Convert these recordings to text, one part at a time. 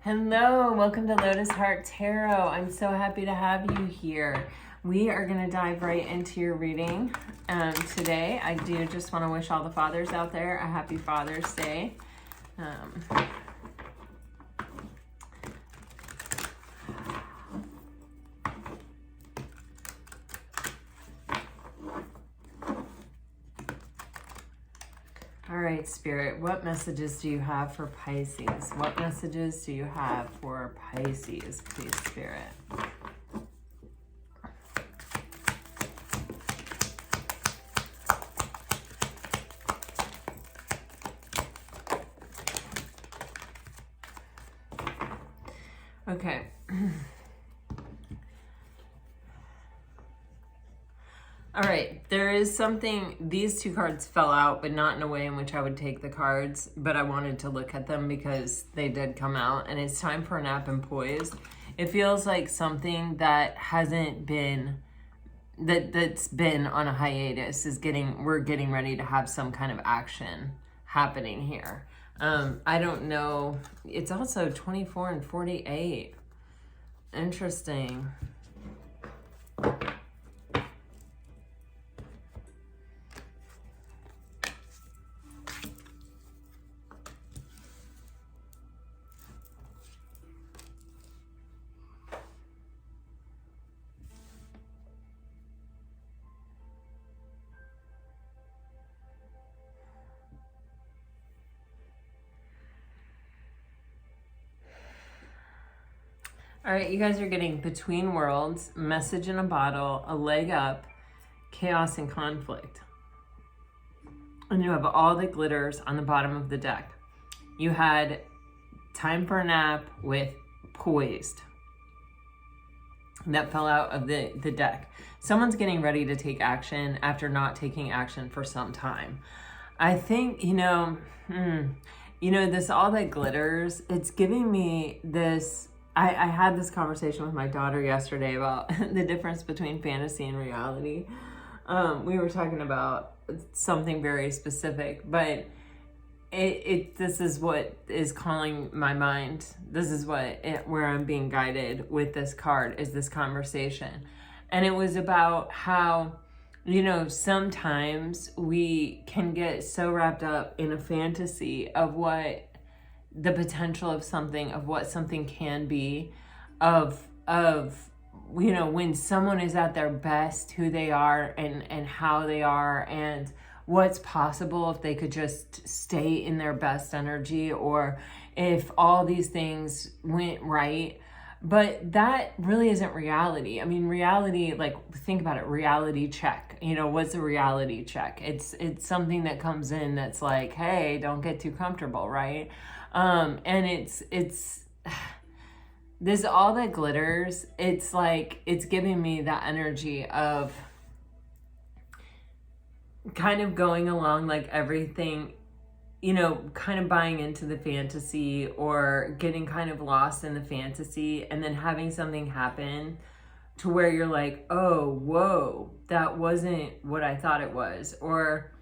Hello, welcome to Lotus Heart Tarot. I'm so happy to have you here. We are going to dive right into your reading today. I do just want to wish all the fathers out there a happy Father's Day. All right, Spirit, what messages do you have for Pisces? What messages do you have for Pisces, please, Spirit? Okay. All right, there is something, these two cards fell out, but not in a way in which I would take the cards, but I wanted to look at them because they did come out, and it's time for a nap and poised. It feels like something that hasn't been, that's been on a hiatus we're getting ready to have some kind of action happening here. I don't know, it's also 24 and 48. Interesting. All right, you guys are getting between worlds, message in a bottle, a leg up, chaos and conflict. And you have all the glitters on the bottom of the deck. You had time for a nap with poised. That fell out of the deck. Someone's getting ready to take action after not taking action for some time. I think, this all that glitters, it's giving me this. I had this conversation with my daughter yesterday about the difference between fantasy and reality. We were talking about something very specific, but this is what is calling my mind. This is where I'm being guided with this card, is this conversation. And it was about how, sometimes we can get so wrapped up in a fantasy of what the potential of something, of what something can be, of when someone is at their best, who they are and how they are, and what's possible if they could just stay in their best energy, or if all these things went right. But that really isn't reality. I mean, reality, like, think about it, reality check. What's a reality check? It's something that comes in that's like, hey, don't get too comfortable, right? And it's this all that glitters. It's like, it's giving me that energy of kind of going along like everything, kind of buying into the fantasy or getting kind of lost in the fantasy, and then having something happen to where you're like, oh, whoa, that wasn't what I thought it was. Or,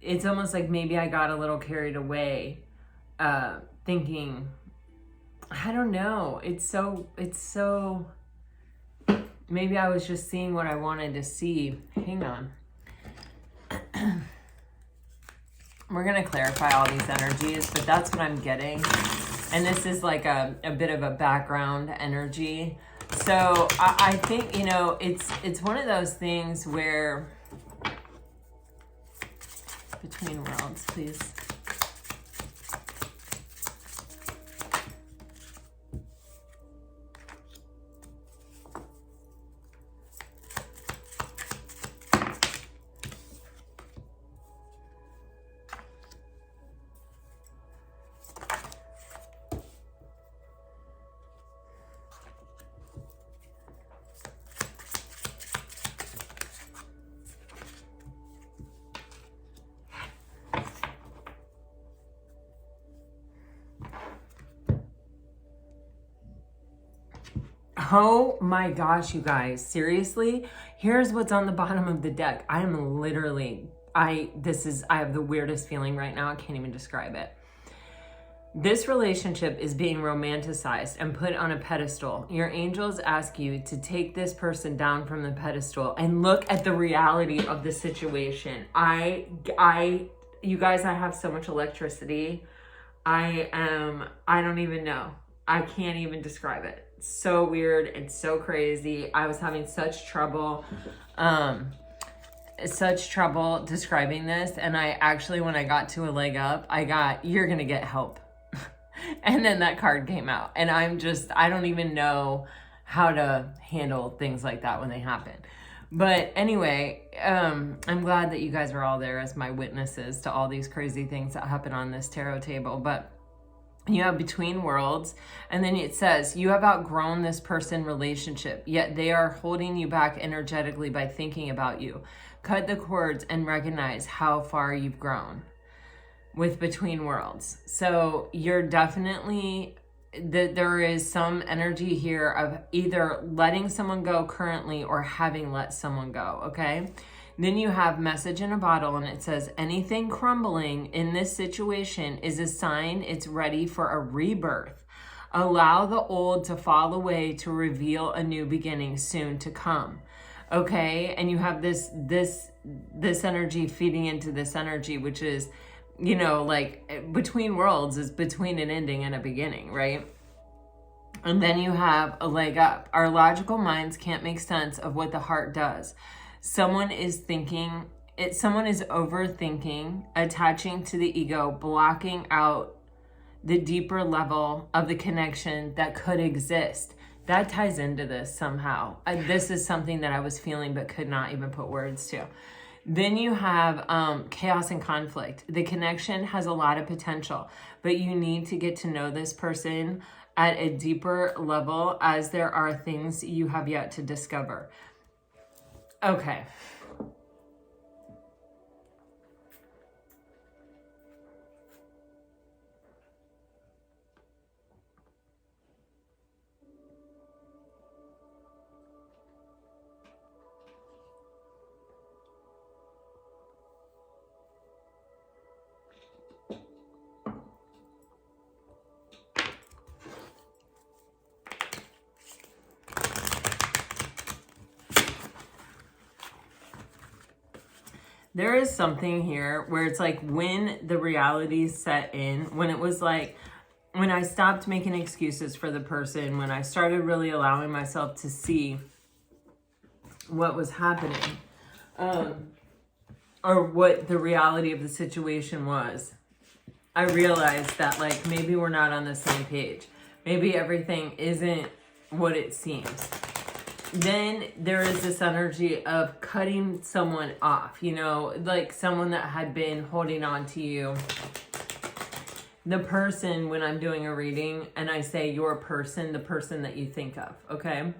it's almost like maybe I got a little carried away, thinking, I don't know. It's so, maybe I was just seeing what I wanted to see. Hang on. We're going to clarify all these energies, but that's what I'm getting. And this is like a bit of a background energy. So I think, it's one of those things where, between worlds, please. Oh my gosh, you guys, seriously? Here's what's on the bottom of the deck. I am literally I have the weirdest feeling right now. I can't even describe it. This relationship is being romanticized and put on a pedestal. Your angels ask you to take this person down from the pedestal and look at the reality of the situation. You guys, I have so much electricity. I don't even know. I can't even describe it. It's so weird. It's so crazy. I was having such trouble describing this. And I actually, when I got to a leg up, I got, you're going to get help. And then that card came out. And I don't even know how to handle things like that when they happen. But anyway, I'm glad that you guys are all there as my witnesses to all these crazy things that happen on this tarot table. But you have between worlds, and then it says you have outgrown this person relationship, yet they are holding you back energetically by thinking about you. Cut the cords and recognize how far you've grown with between worlds. So you're definitely, there is some energy here of either letting someone go currently or having let someone go, okay? Then you have message in a bottle, and it says anything crumbling in this situation is a sign it's ready for a rebirth. Allow the old to fall away to reveal a new beginning soon to come. Okay? And you have this energy feeding into this energy, which is, you know, like between worlds is between an ending and a beginning, right? And then you have a leg up. Our logical minds can't make sense of what the heart does. Someone is overthinking, attaching to the ego, blocking out the deeper level of the connection that could exist. That ties into this somehow. This is something that I was feeling but could not even put words to. Then you have chaos and conflict. The connection has a lot of potential, but you need to get to know this person at a deeper level, as there are things you have yet to discover. Okay. There is something here where it's like when the reality set in, when it was like, when I stopped making excuses for the person, when I started really allowing myself to see what was happening, or what the reality of the situation was, I realized that like maybe we're not on the same page. Maybe everything isn't what it seems. Then there is this energy of cutting someone off, you know, like someone that had been holding on to you. The person, when I'm doing a reading and I say your person, the person that you think of, okay?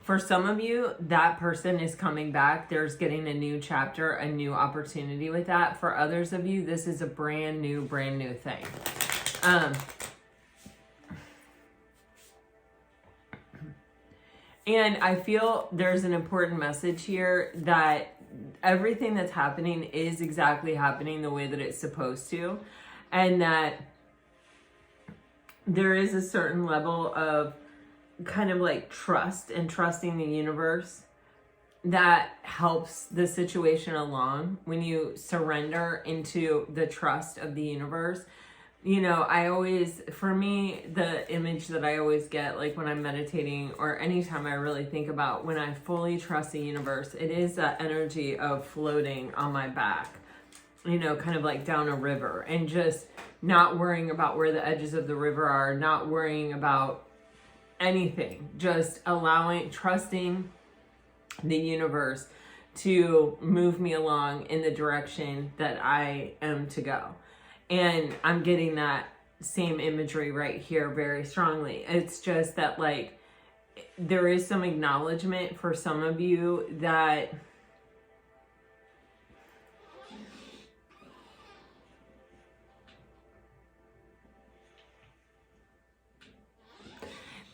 For some of you, that person is coming back. There's getting a new chapter, a new opportunity with that. For others of you, this is a brand new thing. And I feel there's an important message here that everything that's happening is exactly happening the way that it's supposed to. And that there is a certain level of kind of like trust and trusting the universe that helps the situation along when you surrender into the trust of the universe. You know, for me, the image that I always get, like when I'm meditating or anytime I really think about when I fully trust the universe, it is that energy of floating on my back, you know, kind of like down a river, and just not worrying about where the edges of the river are, not worrying about anything, just trusting the universe to move me along in the direction that I am to go. And I'm getting that same imagery right here very strongly. It's just that like there is some acknowledgement for some of you that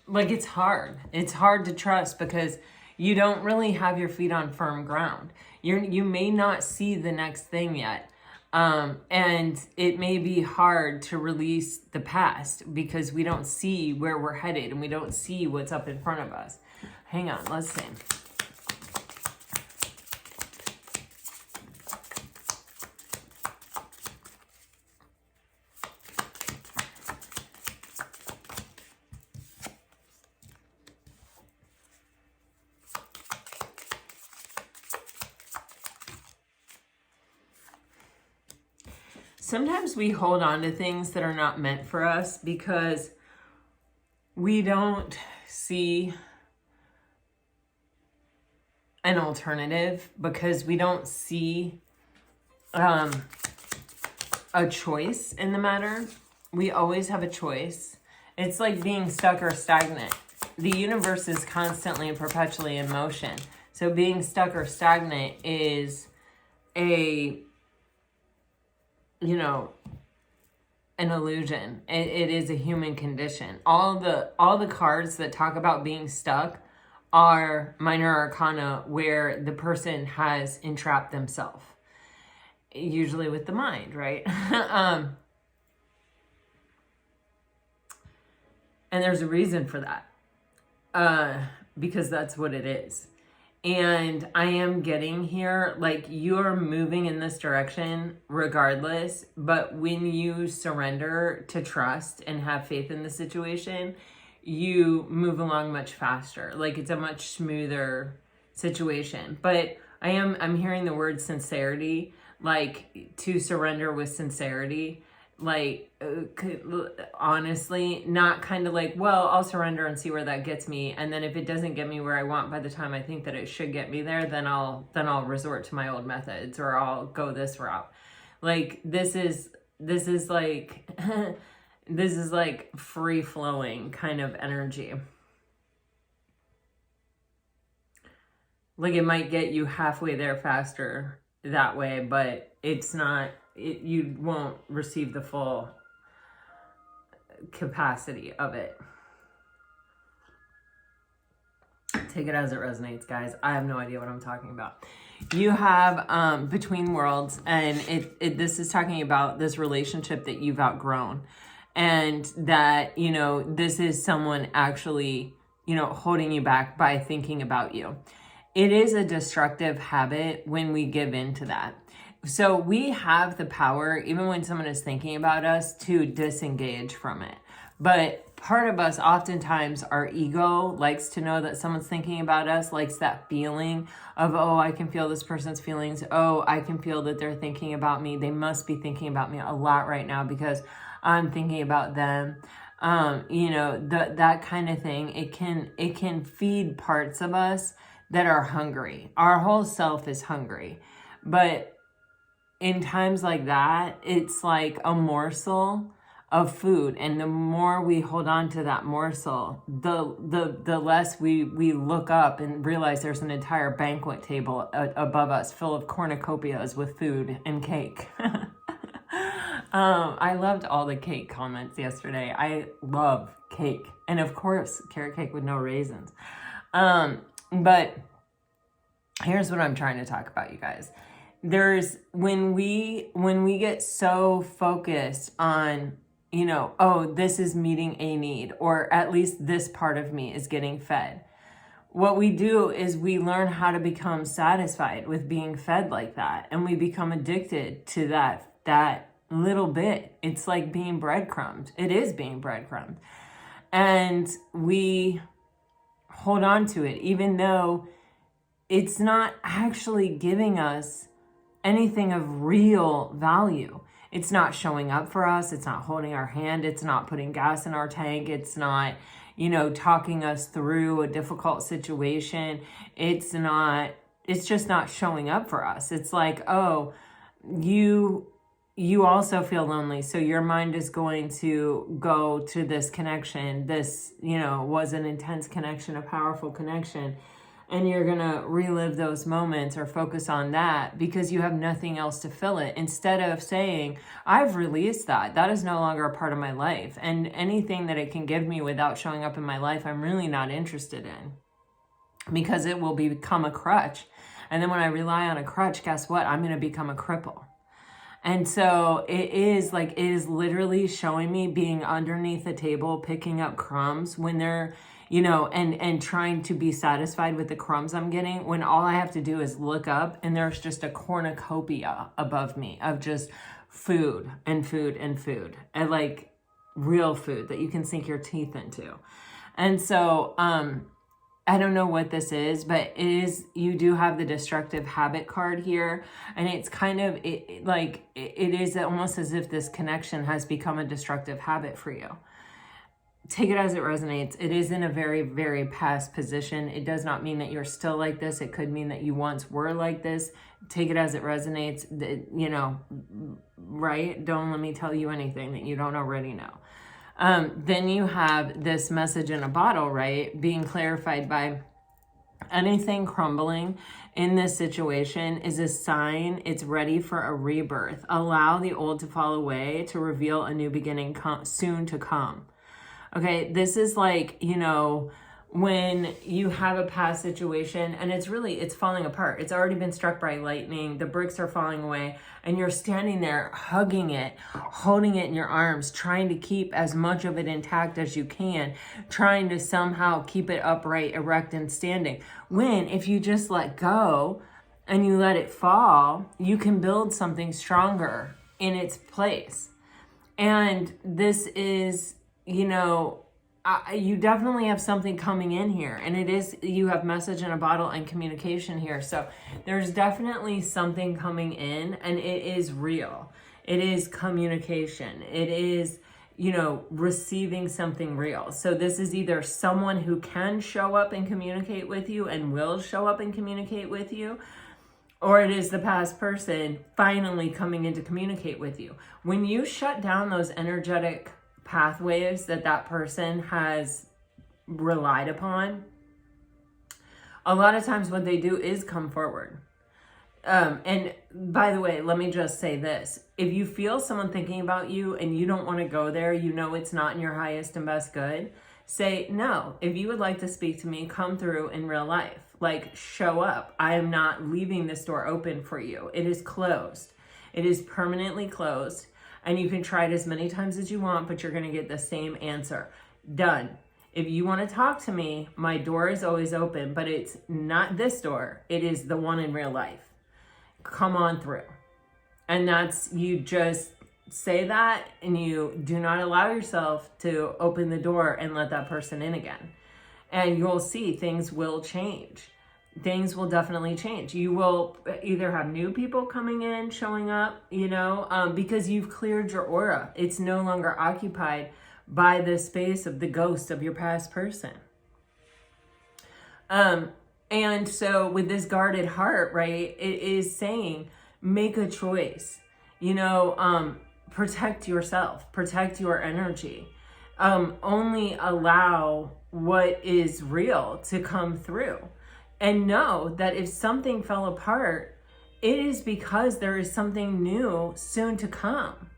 like it's hard to trust, because You don't really have your feet on firm ground. You may not see the next thing yet. And it may be hard to release the past because we don't see where we're headed and we don't see what's up in front of us. Hang on, let's see. Sometimes we hold on to things that are not meant for us because we don't see an alternative, because we don't see a choice in the matter. We always have a choice. It's like being stuck or stagnant. The universe is constantly and perpetually in motion. So being stuck or stagnant is an illusion. It is a human condition. All the cards that talk about being stuck are minor arcana where the person has entrapped themselves, usually with the mind, right? And there's a reason for that, because that's what it is. And I am getting here, like, you're moving in this direction regardless, but when you surrender to trust and have faith in the situation, you move along much faster. Like, it's a much smoother situation. But I'm hearing the word sincerity, like, to surrender with sincerity. Like, honestly, not kind of like, well, I'll surrender and see where that gets me, and then if it doesn't get me where I want by the time I think that it should get me there, then I'll resort to my old methods, or I'll go this route. Like, this is like this is like free flowing kind of energy. Like, it might get you halfway there faster that way, but it's not. You won't receive the full capacity of it. Take it as it resonates, guys. I have no idea what I'm talking about. You have Between Worlds, and this is talking about this relationship that you've outgrown, and that, this is someone actually, holding you back by thinking about you. It is a destructive habit when we give in to that. So we have the power, even when someone is thinking about us, to disengage from it. But part of us, oftentimes, our ego likes to know that someone's thinking about us, likes that feeling of, oh, I can feel this person's feelings. Oh, I can feel that they're thinking about me. They must be thinking about me a lot right now because I'm thinking about them. That kind of thing. It can feed parts of us that are hungry. Our whole self is hungry. But in times like that, it's like a morsel of food, and the more we hold on to that morsel, the less we look up and realize there's an entire banquet table above us full of cornucopias with food and cake. I loved all the cake comments yesterday. I love cake, and of course, carrot cake with no raisins. But here's what I'm trying to talk about, you guys. There's when we get so focused on, oh, this is meeting a need, or at least this part of me is getting fed. What we do is we learn how to become satisfied with being fed like that, and we become addicted to that little bit. It's like being breadcrumbed. It is being breadcrumbed. And we hold on to it, even though it's not actually giving us anything of real value. It's not showing up for us. It's not holding our hand. It's not putting gas in our tank. It's not, talking us through a difficult situation. It's just not showing up for us. It's like, oh, you also feel lonely. So your mind is going to go to this connection. This, was an intense connection, a powerful connection. And you're going to relive those moments or focus on that because you have nothing else to fill it. Instead of saying, I've released that. That is no longer a part of my life. And anything that it can give me without showing up in my life, I'm really not interested in. because it will become a crutch. And then when I rely on a crutch, guess what? I'm going to become a cripple. And so it is literally showing me being underneath the table, picking up crumbs when they're, and trying to be satisfied with the crumbs I'm getting, when all I have to do is look up and there's just a cornucopia above me of just food and food and food, and like real food that you can sink your teeth into. And so, I don't know what this is, but you do have the destructive habit card here. And it's kind of, it is almost as if this connection has become a destructive habit for you. Take it as it resonates. It is in a very, very past position. It does not mean that you're still like this. It could mean that you once were like this. Take it as it resonates, right? Don't let me tell you anything that you don't already know. Then you have this message in a bottle, right? Being clarified by anything crumbling in this situation is a sign it's ready for a rebirth. Allow the old to fall away to reveal a new beginning soon to come. Okay, this is like, when you have a past situation and it's falling apart. It's already been struck by lightning. The bricks are falling away and you're standing there hugging it, holding it in your arms, trying to keep as much of it intact as you can, trying to somehow keep it upright, erect, and standing. When if you just let go and you let it fall, you can build something stronger in its place. And this is, you definitely have something coming in here, and you have message in a bottle and communication here. So there's definitely something coming in, and it is real. It is communication. It is, receiving something real. So this is either someone who can show up and communicate with you and will show up and communicate with you, or it is the past person finally coming in to communicate with you. When you shut down those energetic pathways that person has relied upon, a lot of times what they do is come forward. And by the way, let me just say this. If you feel someone thinking about you and you don't want to go there, it's not in your highest and best good, say no. If you would like to speak to me, come through in real life. Like, show up. I am not leaving this door open for you. It is closed. It is permanently closed. And you can try it as many times as you want, but you're going to get the same answer. Done. If you want to talk to me, my door is always open, but it's not this door. It is the one in real life. Come on through. And you just say that, and you do not allow yourself to open the door and let that person in again. And you'll see things will change. Things will definitely change. You will either have new people coming in, showing up, because you've cleared your aura. It's no longer occupied by the space of the ghost of your past person. And so with this guarded heart, right, it is saying, make a choice, protect yourself, protect your energy. Only allow what is real to come through. And know that if something fell apart, it is because there is something new soon to come.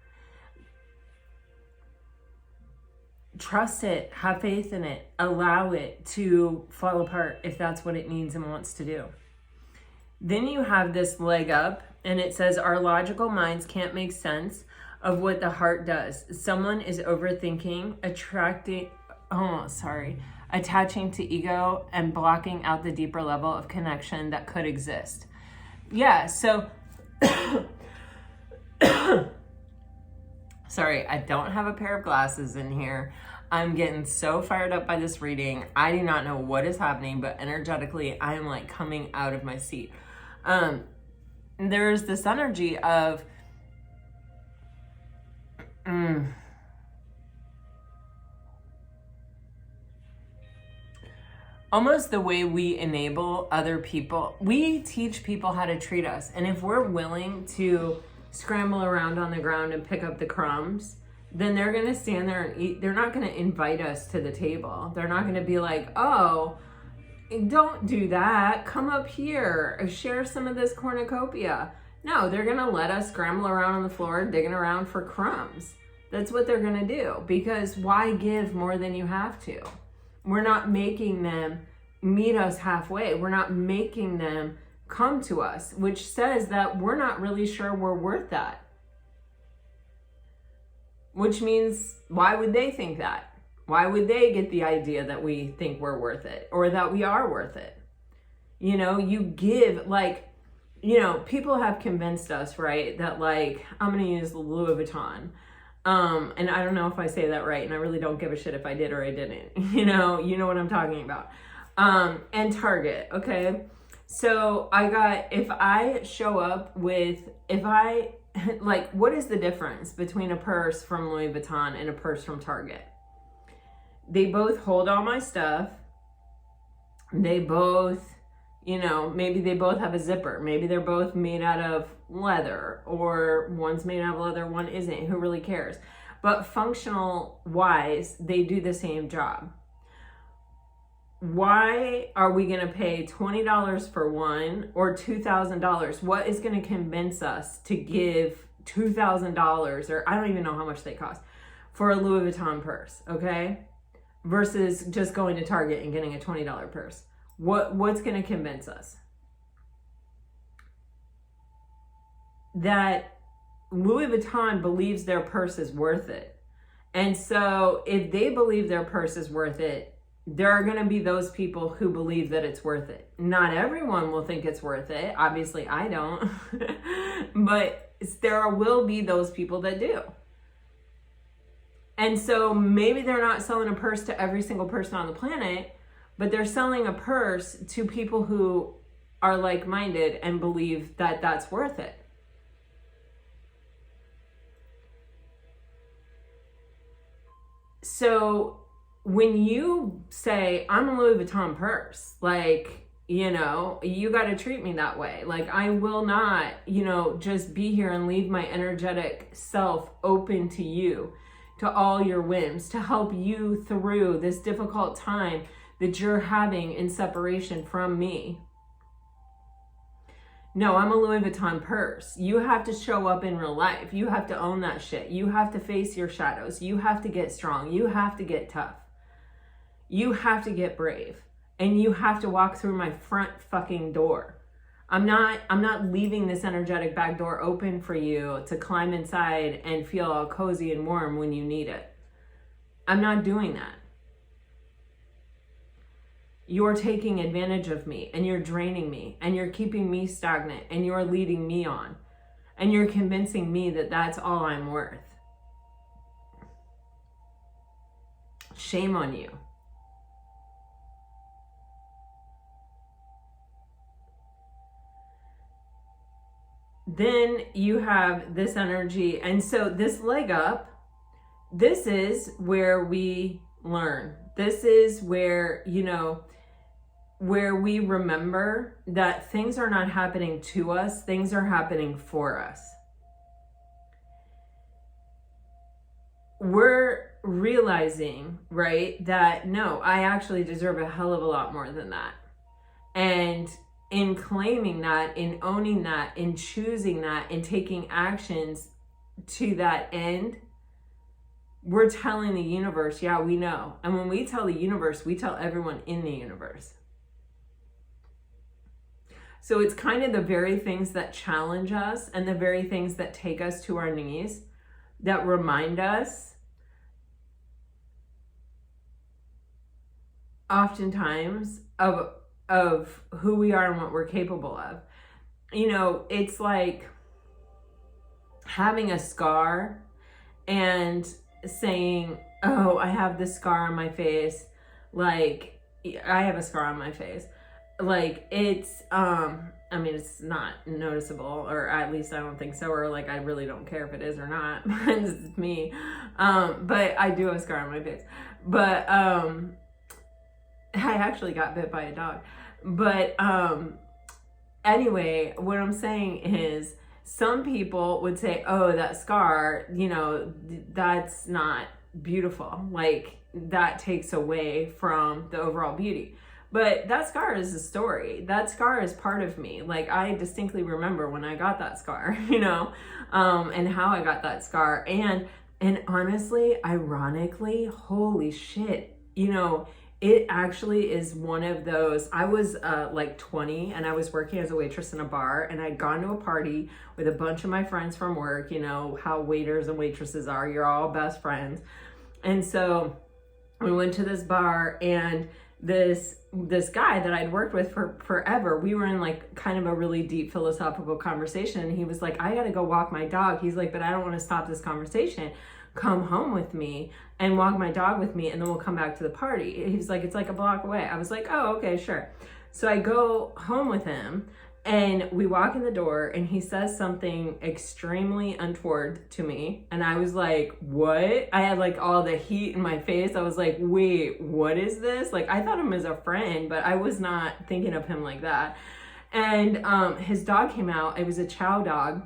Trust it, have faith in it, allow it to fall apart if that's what it needs and wants to do. Then you have this leg up, and it says, our logical minds can't make sense of what the heart does. Someone is overthinking, attaching to ego and blocking out the deeper level of connection that could exist. Yeah, so sorry, I don't have a pair of glasses in here. I'm getting so fired up by this reading. I do not know what is happening, but energetically, I am like coming out of my seat. There's this energy of almost the way we enable other people. We teach people how to treat us. And if we're willing to scramble around on the ground and pick up the crumbs, then they're going to stand there and eat. They're not going to invite us to the table. They're not going to be like, oh, don't do that. Come up here, share some of this cornucopia. No, they're going to let us scramble around on the floor, digging around for crumbs. That's what they're going to do, because why give more than you have to? We're not making them, meet us halfway. We're not making them come to us, which says that we're not really sure we're worth that. Which means, why would they think that? Why would they get the idea that we think we're worth it or that we are worth it? You know, you give, like, you know, people have convinced us, right, that, like, I'm going to use Louis Vuitton. And I don't know if I say that right, and I really don't give a shit if I did or I didn't. You know what I'm talking about. And Target, okay? So if I show up with, like, what is the difference between a purse from Louis Vuitton and a purse from Target? They both hold all my stuff. They both, you know, maybe they both have a zipper. Maybe they're both made out of leather, or one's made out of leather, one isn't. Who really cares? But functional wise, they do the same job. Why are we going to pay $20 for one or $2,000? What is going to convince us to give $2,000, or I don't even know how much they cost, for a Louis Vuitton purse, okay? Versus just going to Target and getting a $20 purse. What's going to convince us? That Louis Vuitton believes their purse is worth it. And so if they believe their purse is worth it, there are going to be those people who believe that it's worth it. Not everyone will think it's worth it. Obviously, I don't. But there will be those people that do. And so maybe they're not selling a purse to every single person on the planet, but they're selling a purse to people who are like-minded and believe that that's worth it. So when you say, I'm a Louis Vuitton purse, like, you know, you got to treat me that way. Like, I will not, you know, just be here and leave my energetic self open to you, to all your whims, to help you through this difficult time that you're having in separation from me. No, I'm a Louis Vuitton purse. You have to show up in real life. You have to own that shit. You have to face your shadows. You have to get strong. You have to get tough. You have to get brave. And you have to walk through my front fucking door. I'm not leaving this energetic back door open for you to climb inside and feel all cozy and warm when you need it. I'm not doing that. You're taking advantage of me, and you're draining me, and you're keeping me stagnant, and you're leading me on, and you're convincing me that that's all I'm worth. Shame on you. Then you have this energy, and so this leg up, this is where we learn. This is where, you know, where we remember that things are not happening to us, things are happening for us. We're realizing, right, that no, I actually deserve a hell of a lot more than that. And in claiming that, in owning that, in choosing that, in taking actions to that end, we're telling the universe, yeah, we know. And when we tell the universe, we tell everyone in the universe. So it's kind of the very things that challenge us and the very things that take us to our knees that remind us oftentimes of who we are and what we're capable of. You know, it's like having a scar and saying, oh, I have this scar on my face. Like, I have a scar on my face. Like, it's, I mean, it's not noticeable, or at least I don't think so, or like, I really don't care if it is or not. It's me. But I do have a scar on my face. But, I actually got bit by a dog. But, anyway, what I'm saying is, some people would say, oh, that scar, you know, that's not beautiful. Like, that takes away from the overall beauty. But that scar is a story. That scar is part of me. Like, I distinctly remember when I got that scar, you know, and how I got that scar. And honestly, ironically, holy shit, you know, it actually is one of those. I was like 20 and I was working as a waitress in a bar, and I'd gone to a party with a bunch of my friends from work. You know how waiters and waitresses are, you're all best friends. And so we went to this bar, and this guy that I'd worked with for forever, we were in like kind of a really deep philosophical conversation, and he was like, I gotta go walk my dog. He's like, but I don't want to stop this conversation. Come home with me and walk my dog with me, and then we'll come back to the party. He's like, it's like a block away. I was like, oh, okay, sure. So I go home with him, and we walk in the door, and he says something extremely untoward to me. And I was like, what? I had like all the heat in my face. I was like, wait, what is this? Like, I thought him as a friend, but I was not thinking of him like that. And his dog came out. It was a chow dog.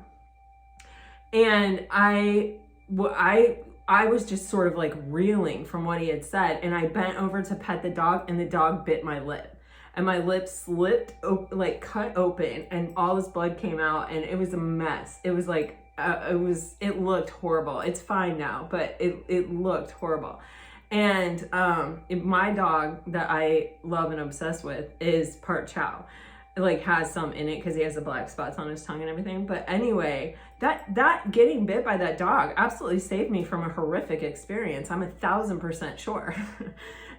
And I was just sort of like reeling from what he had said. And I bent over to pet the dog, and the dog bit my lip. And my lip slipped, like cut open, and all this blood came out, and it was a mess. It was like, it looked horrible. It's fine now, but it looked horrible. And my dog that I love and obsessed with is part chow. It like has some in it because he has the black spots on his tongue and everything. But anyway, that getting bit by that dog absolutely saved me from a horrific experience. I'm 1,000% sure.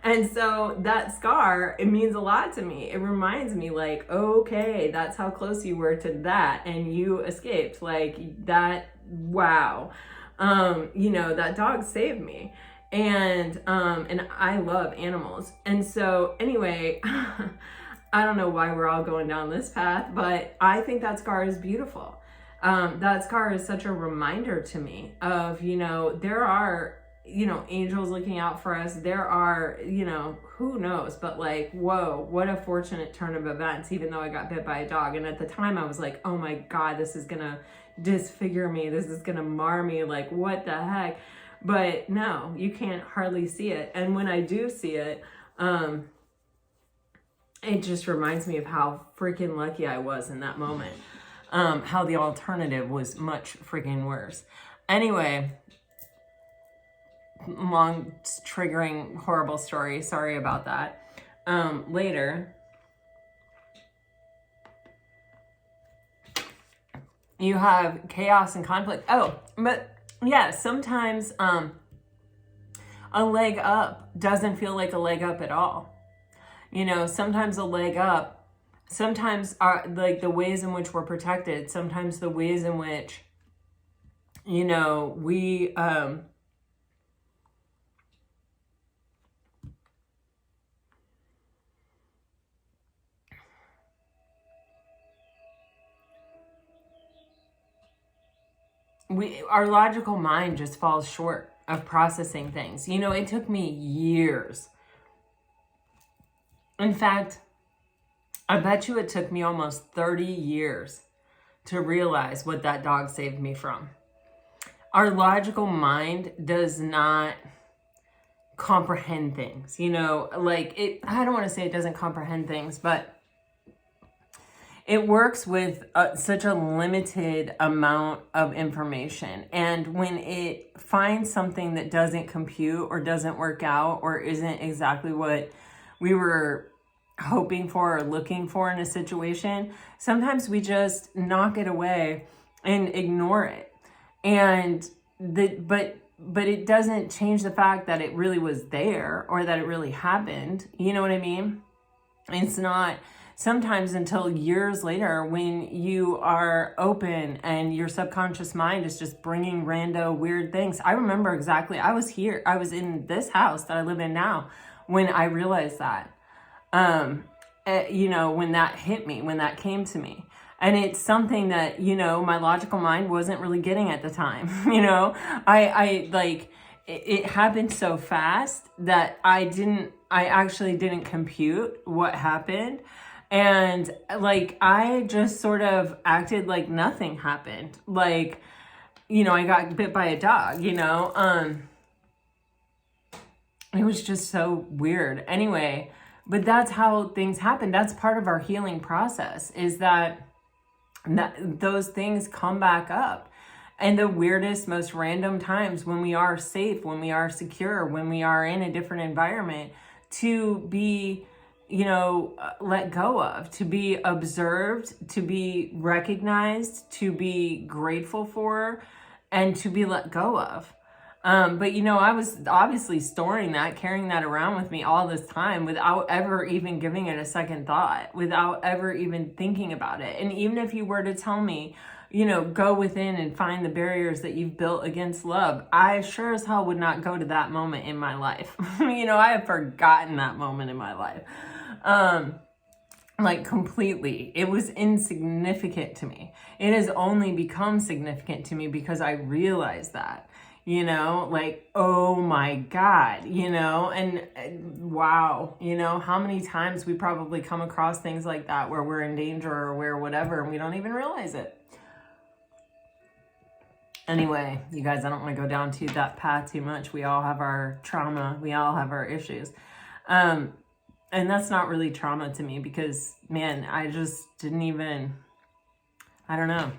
And so that scar, it means a lot to me. It reminds me like, okay, that's how close you were to that, and you escaped. Like that, wow. You know, that dog saved me. And I love animals. And so anyway, I don't know why we're all going down this path, but I think that scar is beautiful. That scar is such a reminder to me of, you know, there are, you know, angels looking out for us. There are, you know, who knows, but like, whoa, what a fortunate turn of events, even though I got bit by a dog. And at the time I was like, oh my God, this is gonna disfigure me. This is gonna mar me. Like, what the heck? But no, you can't hardly see it. And when I do see it, it just reminds me of how freaking lucky I was in that moment. How the alternative was much freaking worse. Anyway, long, triggering, horrible story. Sorry about that. Later, you have chaos and conflict. Oh, but yeah, sometimes a leg up doesn't feel like a leg up at all. You know, sometimes a leg up, sometimes are like the ways in which we're protected, sometimes the ways in which, you know, we our logical mind just falls short of processing things. You know, it took me years. In fact, I bet you it took me almost 30 years to realize what that dog saved me from. Our logical mind does not comprehend things, you know, like I don't want to say it doesn't comprehend things, but it works with such a limited amount of information. And when it finds something that doesn't compute or doesn't work out or isn't exactly what we were hoping for or looking for in a situation, sometimes we just knock it away and ignore it. And but it doesn't change the fact that it really was there or that it really happened. You know what I mean? It's not sometimes until years later when you are open and your subconscious mind is just bringing rando weird things. I remember exactly, I was in this house that I live in now when I realized that. You know, when that hit me, when that came to me. And it's something that, you know, my logical mind wasn't really getting at the time. You know, it happened so fast that I actually didn't compute what happened. And like, I just sort of acted like nothing happened. Like, you know, I got bit by a dog, you know, it was just so weird. Anyway, but that's how things happen. That's part of our healing process, is that those things come back up. And the weirdest, most random times when we are safe, when we are secure, when we are in a different environment, to be, let go of, to be observed, to be recognized, to be grateful for, and to be let go of. But I was obviously storing that, carrying that around with me all this time without ever even giving it a second thought, without ever even thinking about it. And even if you were to tell me, go within and find the barriers that you've built against love, I sure as hell would not go to that moment in my life. I have forgotten that moment in my life. Like completely. It was insignificant to me. It has only become significant to me because I realized that. Like, oh my God, and wow, how many times we probably come across things like that where we're in danger or where whatever, and we don't even realize it. Anyway, you guys, I don't want to go down to that path too much. We all have our trauma. We all have our issues. And that's not really trauma to me because, man, I just didn't even, I don't know.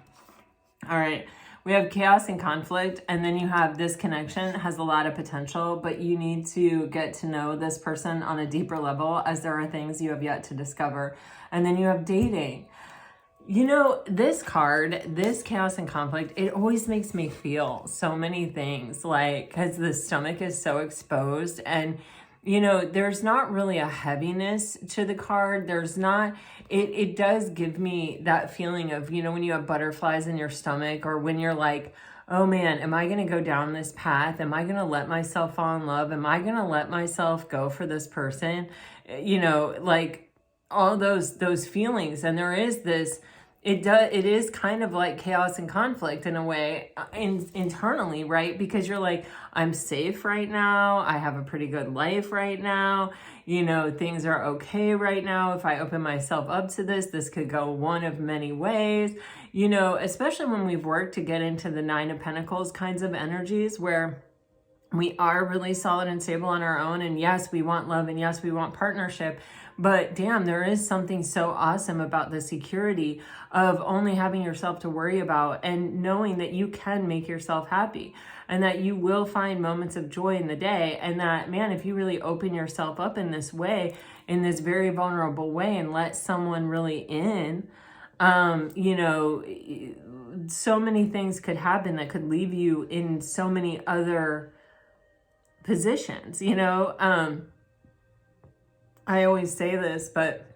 All right. We have chaos and conflict, and then you have this connection has a lot of potential, but you need to get to know this person on a deeper level as there are things you have yet to discover. And then you have dating. This card, this chaos and conflict, it always makes me feel so many things, like, because the stomach is so exposed, and there's not really a heaviness to the card. There's not, it does give me that feeling of, when you have butterflies in your stomach, or when you're like, oh man, am I going to go down this path? Am I going to let myself fall in love? Am I going to let myself go for this person? Like all those feelings. And there is this, it is kind of like chaos and conflict in a way, internally, right? Because you're like, I'm safe right now. I have a pretty good life right now. Things are okay right now. If I open myself up to this could go one of many ways, especially when we've worked to get into the 9 of Pentacles kinds of energies where we are really solid and stable on our own. And yes, we want love, and yes, we want partnership. But damn, there is something so awesome about the security of only having yourself to worry about, and knowing that you can make yourself happy, and that you will find moments of joy in the day. And that, man, if you really open yourself up in this way, in this very vulnerable way, and let someone really in, so many things could happen that could leave you in so many other positions, I always say this, but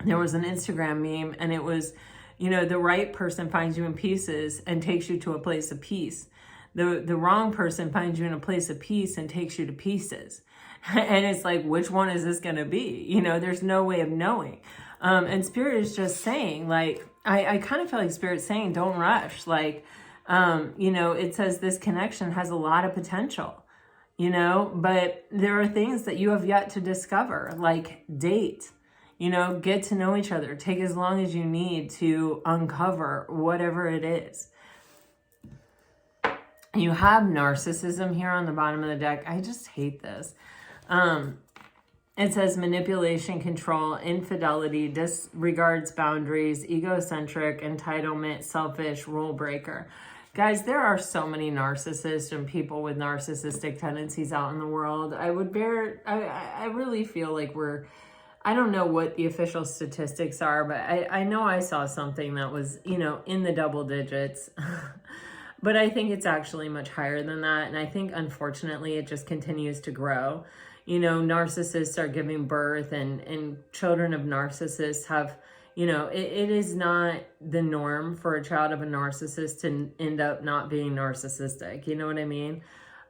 there was an Instagram meme, and it was, the right person finds you in pieces and takes you to a place of peace. The wrong person finds you in a place of peace and takes you to pieces. And it's like, which one is this going to be? There's no way of knowing. And Spirit is just saying, like, I kind of feel like Spirit's saying, don't rush. Like, it says this connection has a lot of potential. But there are things that you have yet to discover, like date, get to know each other, take as long as you need to uncover whatever it is. You have narcissism here on the bottom of the deck. I just hate this. It says manipulation, control, infidelity, disregards boundaries, egocentric, entitlement, selfish, rule breaker. Guys, there are so many narcissists and people with narcissistic tendencies out in the world. I really feel like I don't know what the official statistics are, but I know I saw something that was, in the double digits. But I think it's actually much higher than that. And I think, unfortunately, it just continues to grow. Narcissists are giving birth, and children of narcissists have, it is not the norm for a child of a narcissist to end up not being narcissistic. You know what I mean?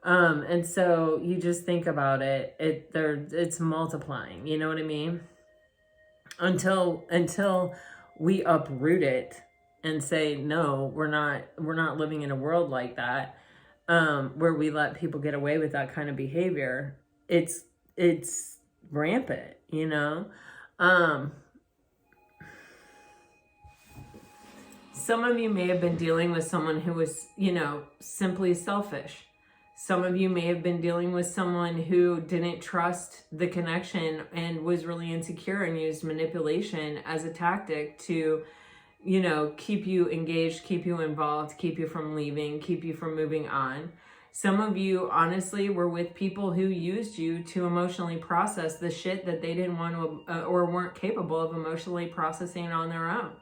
And so you just think about it, it's multiplying. You know what I mean? Until we uproot it and say, no, we're not living in a world like that, where we let people get away with that kind of behavior. It's rampant, Some of you may have been dealing with someone who was, simply selfish. Some of you may have been dealing with someone who didn't trust the connection and was really insecure and used manipulation as a tactic to, keep you engaged, keep you involved, keep you from leaving, keep you from moving on. Some of you, honestly, were with people who used you to emotionally process the shit that they didn't want to or weren't capable of emotionally processing on their own.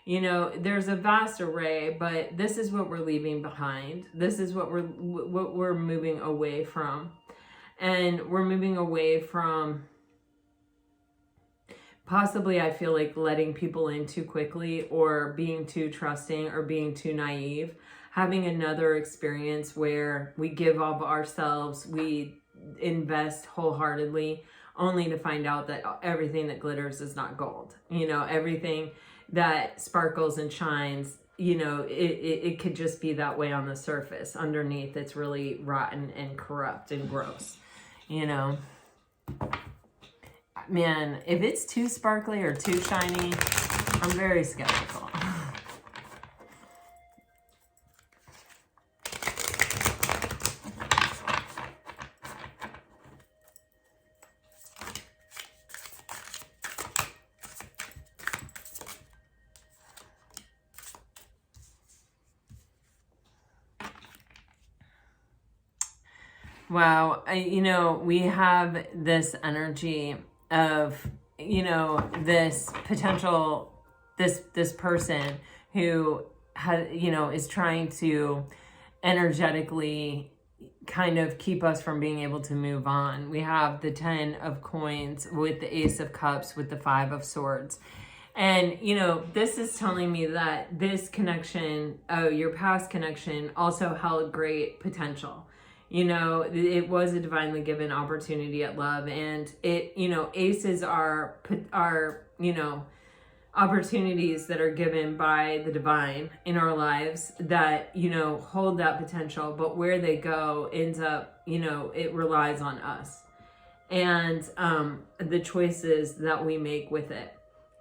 You know, there's a vast array, but this is what we're leaving behind. This is what we're moving away from. And we're moving away from possibly, I feel like, letting people in too quickly, or being too trusting, or being too naive. Having another experience where we give of ourselves, we invest wholeheartedly, only to find out that everything that glitters is not gold. You know, everything that sparkles and shines, you know, it could just be that way on the surface. Underneath, it's really rotten and corrupt and gross, you know. Man, if it's too sparkly or too shiny, I'm very skeptical. Wow, you know, we have this energy of, you know, this potential, this person who has, you know, is trying to energetically kind of keep us from being able to move on. We have the 10 of coins with the Ace of Cups with the 5 of Swords. And, you know, this is telling me that this connection, your past connection, also held great potential. You know, it was a divinely given opportunity at love, and it, you know, aces are, you know, opportunities that are given by the divine in our lives that, you know, hold that potential, but where they go ends up, you know, it relies on us and the choices that we make with it.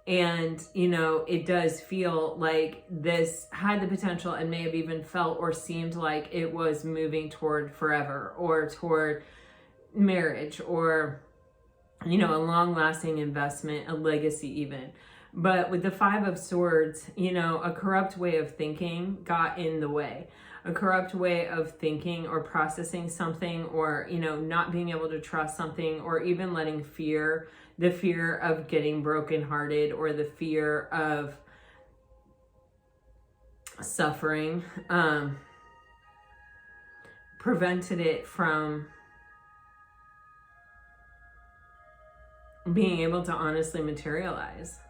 And, you know, it does feel like this had the potential and may have even felt or seemed like it was moving toward forever or toward marriage or, you know, a long-lasting investment, a legacy even. But with the 5 of Swords, you know, a corrupt way of thinking got in the way. A corrupt way of thinking or processing something, or, you know, not being able to trust something, or even letting fear, the fear of getting brokenhearted, or the fear of suffering, prevented it from being able to honestly materialize.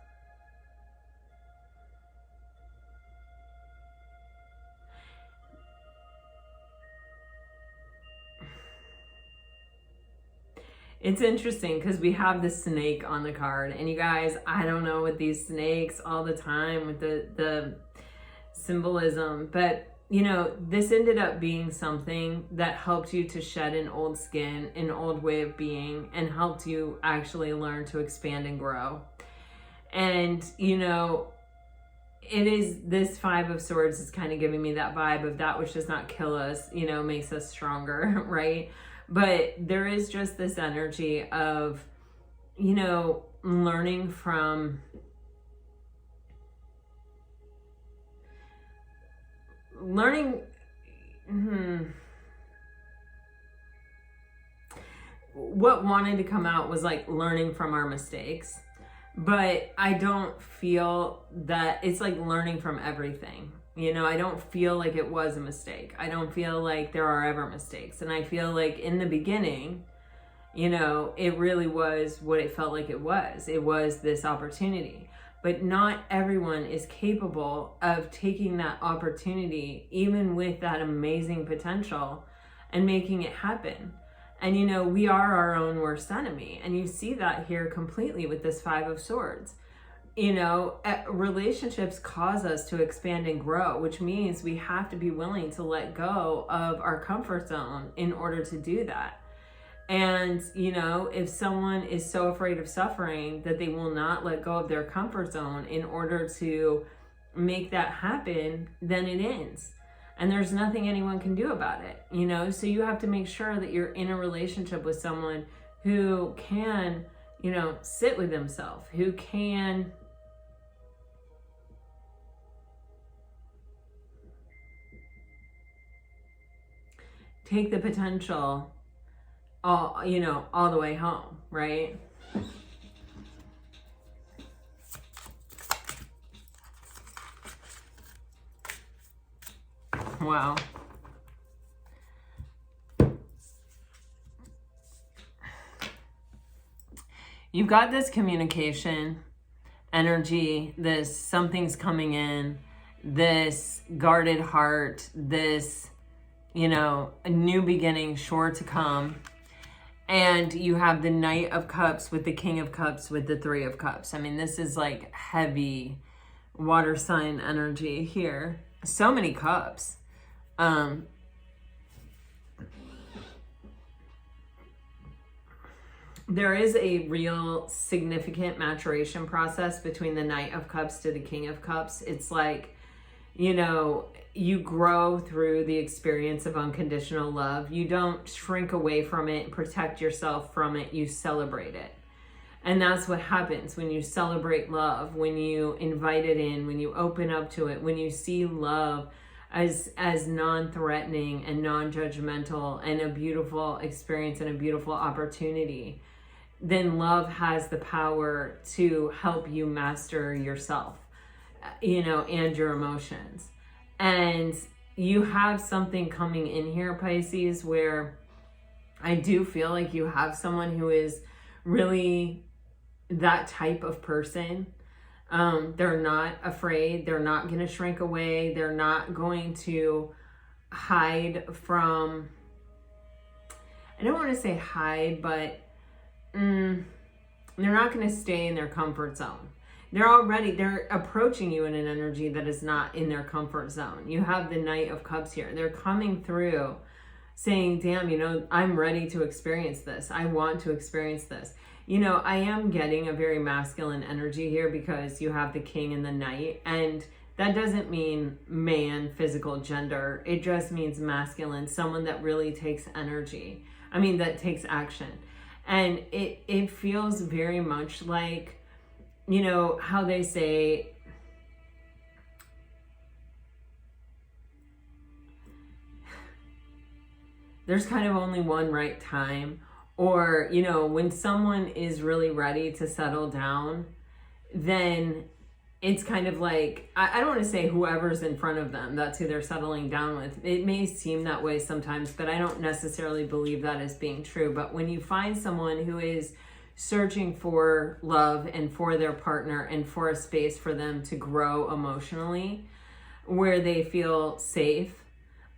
It's interesting because we have the snake on the card, and you guys, I don't know with these snakes all the time with the symbolism, but you know, this ended up being something that helped you to shed an old skin, an old way of being, and helped you actually learn to expand and grow. And you know, it is, this 5 of Swords is kind of giving me that vibe of that which does not kill us, you know, makes us stronger, right? But there is just this energy of, you know, learning from what wanted to come out was like learning from our mistakes. But I don't feel that it's like learning from everything. You know, I don't feel like it was a mistake. I don't feel like there are ever mistakes. And I feel like in the beginning, you know, it really was what it felt like it was. It was this opportunity. But not everyone is capable of taking that opportunity, even with that amazing potential, and making it happen. And, you know, we are our own worst enemy. And you see that here completely with this 5 of Swords. You know, relationships cause us to expand and grow, which means we have to be willing to let go of our comfort zone in order to do that. And, you know, if someone is so afraid of suffering that they will not let go of their comfort zone in order to make that happen, then it ends. And there's nothing anyone can do about it, you know? So you have to make sure that you're in a relationship with someone who can, you know, sit with themselves, who can take the potential all, you know, all the way home, right? Wow. You've got this communication energy, this something's coming in, this guarded heart, this, you know, a new beginning sure to come. And you have the Knight of Cups with the King of Cups with the Three of Cups. I mean, this is like heavy water sign energy here. So many cups. There is a real significant maturation process between the Knight of Cups to the King of Cups. It's like, you know, you grow through the experience of unconditional love. You don't shrink away from it, protect yourself from it. You celebrate it. And that's what happens when you celebrate love, when you invite it in, when you open up to it, when you see love as non-threatening and non-judgmental and a beautiful experience and a beautiful opportunity. Then love has the power to help you master yourself, you know, and your emotions. And you have something coming in here, Pisces, where I do feel like you have someone who is really that type of person. They're not afraid. They're not going to shrink away. They're not going to hide from, I don't want to say hide, but they're not going to stay in their comfort zone. They're approaching you in an energy that is not in their comfort zone. You have the Knight of Cups here. They're coming through saying, damn, you know, I'm ready to experience this. I want to experience this. You know, I am getting a very masculine energy here because you have the King and the Knight. And that doesn't mean man, physical gender. It just means masculine, someone that really takes energy. I mean, that takes action. And it feels very much like, you know, how they say, there's kind of only one right time. Or, you know, when someone is really ready to settle down, then it's kind of like, I don't want to say whoever's in front of them, that's who they're settling down with. It may seem that way sometimes, but I don't necessarily believe that as being true. But when you find someone who is searching for love and for their partner and for a space for them to grow emotionally, where they feel safe,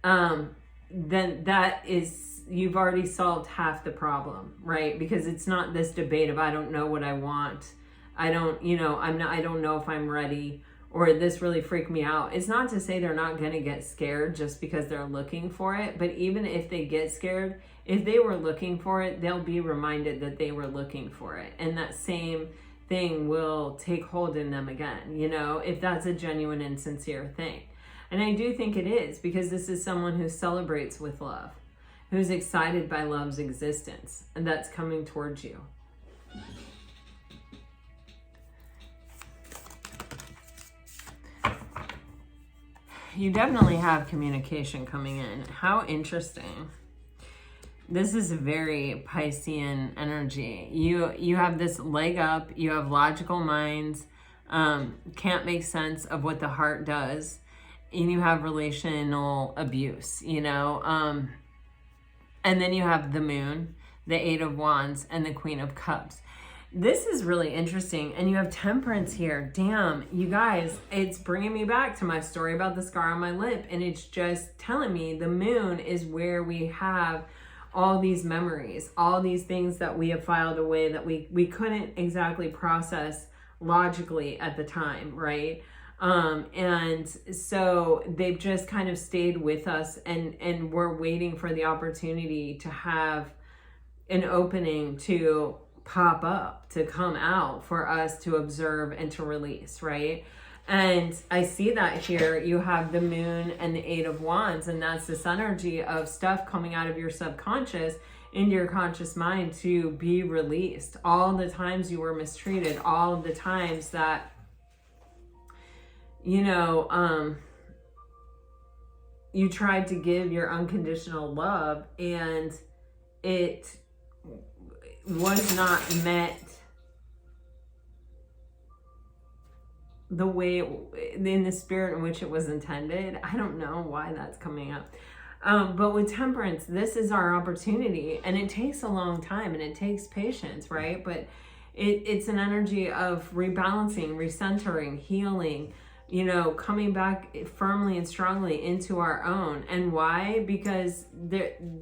then that is, you've already solved half the problem, right? Because it's not this debate of, I don't know what I want. I don't know if I'm ready, or this really freaked me out. It's not to say they're not going to get scared just because they're looking for it. But even if they get scared, if they were looking for it, they'll be reminded that they were looking for it. And that same thing will take hold in them again, you know, if that's a genuine and sincere thing. And I do think it is, because this is someone who celebrates with love, who's excited by love's existence, and that's coming towards you. You definitely have communication coming in. How interesting. This is very Piscean energy. You have this leg up. You have logical minds. Can't make sense of what the heart does. And you have relational abuse, you know. And then you have the Moon, the Eight of Wands, and the Queen of Cups. This is really interesting. And you have Temperance here. Damn, you guys, it's bringing me back to my story about the scar on my lip. And it's just telling me the Moon is where we have all these memories, all these things that we have filed away that we couldn't exactly process logically at the time, right? And so they've just kind of stayed with us, and we're waiting for the opportunity to have an opening to pop up, to come out for us to observe and to release, right? And I see that here. You have the Moon and the Eight of Wands, and that's this energy of stuff coming out of your subconscious into your conscious mind to be released. All the times you were mistreated, all of the times that, you know, you tried to give your unconditional love and it was not met the way, in the spirit in which it was intended. I don't know why that's coming up. But with temperance, this is our opportunity, and it takes a long time and it takes patience, right? But it's an energy of rebalancing, recentering, healing, you know, coming back firmly and strongly into our own. And why? Because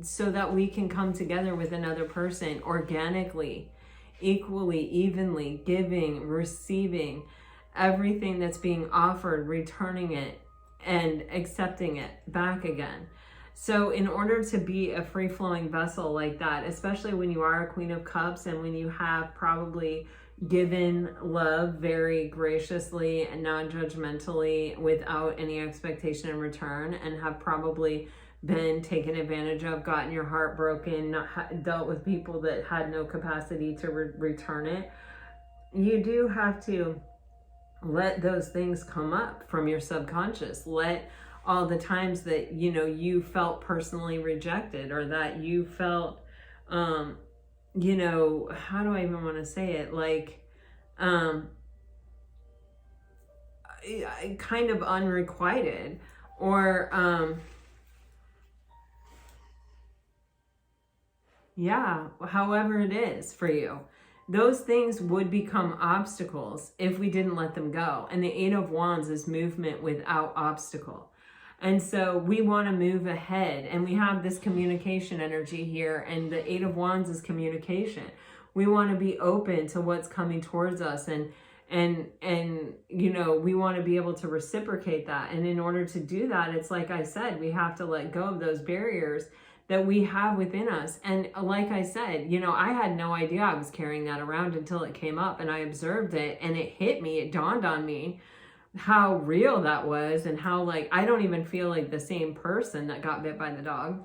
so that we can come together with another person organically, equally, evenly, giving, receiving everything that's being offered, returning it and accepting it back again. So in order to be a free-flowing vessel like that, especially when you are a Queen of Cups and when you have probably given love very graciously and non-judgmentally without any expectation in return, and have probably been taken advantage of, gotten your heart broken, dealt with people that had no capacity to return it, you do have to let those things come up from your subconscious. Let all the times that, you know, you felt personally rejected, or that you felt, you know, how do I even want to say it? Like, kind of unrequited, or, yeah, however it is for you. Those things would become obstacles if we didn't let them go. And the Eight of Wands is movement without obstacle. And so we want to move ahead, and we have this communication energy here, and the Eight of Wands is communication. We want to be open to what's coming towards us, and you know, we want to be able to reciprocate that. And in order to do that, it's like I said, we have to let go of those barriers that we have within us. And like I said, you know, I had no idea I was carrying that around until it came up, and I observed it, and it hit me, it dawned on me how real that was, and how, like, I don't even feel like the same person that got bit by the dog.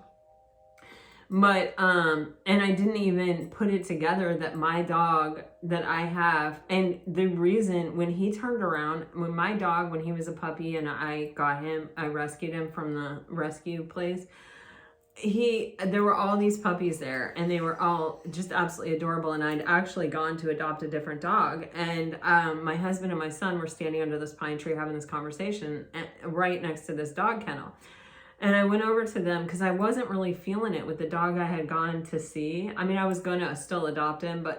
But and I didn't even put it together that my dog that I have, and the reason, when he turned around, when my dog, when he was a puppy and I got him, I rescued him from the rescue place, there were all these puppies there, and they were all just absolutely adorable. And I'd actually gone to adopt a different dog, and my husband and my son were standing under this pine tree having this conversation right next to this dog kennel. And I went over to them because I wasn't really feeling it with the dog I had gone to see. I mean, I was going to still adopt him, but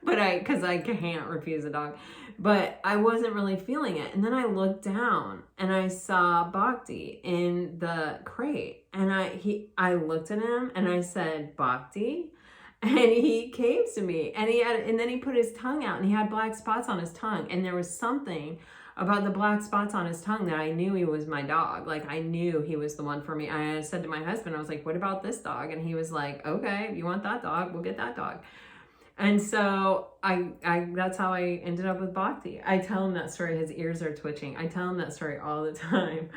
because I can't refuse a dog, but I wasn't really feeling it. And then I looked down and I saw Bhakti in the crate, and I looked at him and I said, "Bhakti," and he came to me, and then he put his tongue out, and he had black spots on his tongue, and there was something about the black spots on his tongue that I knew he was my dog. Like, I knew he was the one for me. I said to my husband, I was like, "What about this dog?" And he was like, "Okay, if you want that dog, we'll get that dog." And so I that's how I ended up with Bhakti. I tell him that story. His ears are twitching. I tell him that story all the time.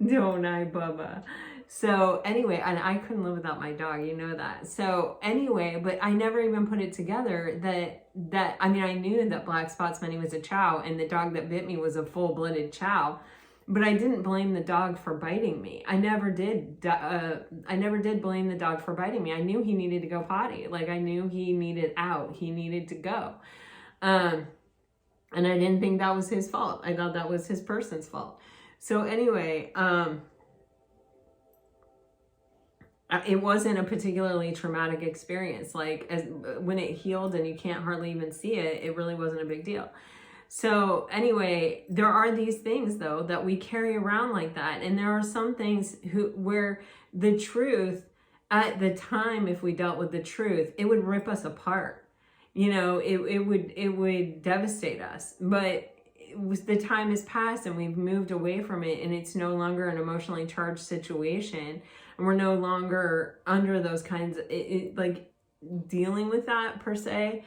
Don't I, Bubba? So anyway, and I couldn't live without my dog, you know that. So anyway, but I never even put it together that I mean, I knew that black spots meant he was a chow, and the dog that bit me was a full-blooded chow, but I didn't blame the dog for biting me. I never did blame the dog for biting me. I knew he needed to go potty. Like, I knew he needed out. He needed to go. And I didn't think that was his fault. I thought that was his person's fault. So anyway, it wasn't a particularly traumatic experience. Like, when it healed and you can't hardly even see it, it really wasn't a big deal. So anyway, there are these things though that we carry around like that. And there are some things where the truth at the time, if we dealt with the truth, it would rip us apart. You know, it would devastate us. But the time has passed and we've moved away from it, and it's no longer an emotionally charged situation. And we're no longer under those kinds of, like, dealing with that per se.